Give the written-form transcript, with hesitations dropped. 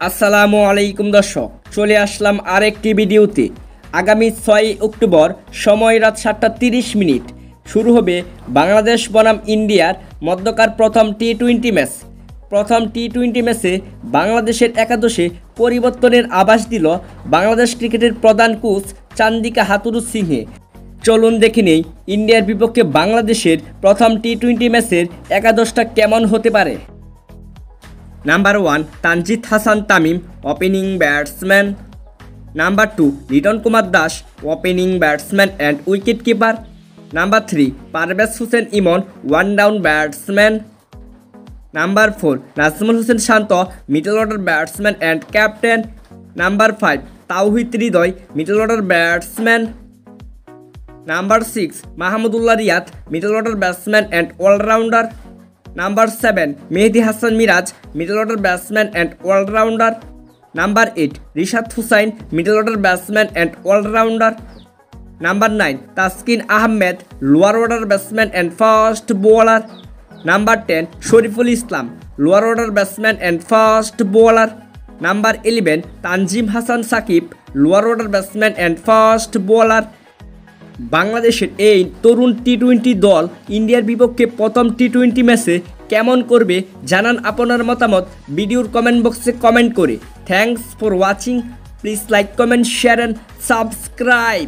আসসালামু আলাইকুম দর্শক, চলে আসলাম আরেকটি ভিডিওতে। আগামী 6 অক্টোবর সময় রাত 7:30 শুরু হবে বাংলাদেশ বনাম ইন্ডিয়ার মধ্যকার প্রথম টি-20 ম্যাচ। প্রথম টি-20 ম্যাচে বাংলাদেশের একাদশে পরিবর্তনের আভাস দিল বাংলাদেশ ক্রিকেটের প্রধান কোচ চান্দিকা হাথুরুসিংহে। চলুন দেখে নেই ইন্ডিয়ার বিপক্ষে বাংলাদেশের প্রথম টি-20 ম্যাচের একাদশটা কেমন হতে পারে। Number 1 Tanzid Hasan Tamim, opening batsman. Number 2 Liton Kumar Das, opening batsman and wicket keeper. Number 3 Parvez Hossain Emon, one down batsman. Number 4 Najmul Hossain Shanto, middle order batsman and captain. Number 5 Towhid Hridoy, middle order batsman. Number 6 Mahmudullah Riyad, middle order batsman and allrounder. Number 7 Mehedi Hasan Miraz, middle order batsman and allrounder. Number 8 Rishad Hossain, middle order batsman and allrounder. Number 9 Taskin Ahmed, lower order batsman and fast bowler. Number 10 Shoriful Islam, lower order batsman and fast bowler. Number 11 Tanzim Hasan Sakib, lower order batsman and fast bowler. বাংলাদেশের এই তরুণ টি-20 দল ইন্ডিয়ার বিপক্ষে প্রথম টি-20 ম্যাচে কেমন করবে জানান আপনার মতামত ভিডিওর কমেন্ট বক্সে কমেন্ট করে। Thanks for watching, please like, comment, share and subscribe.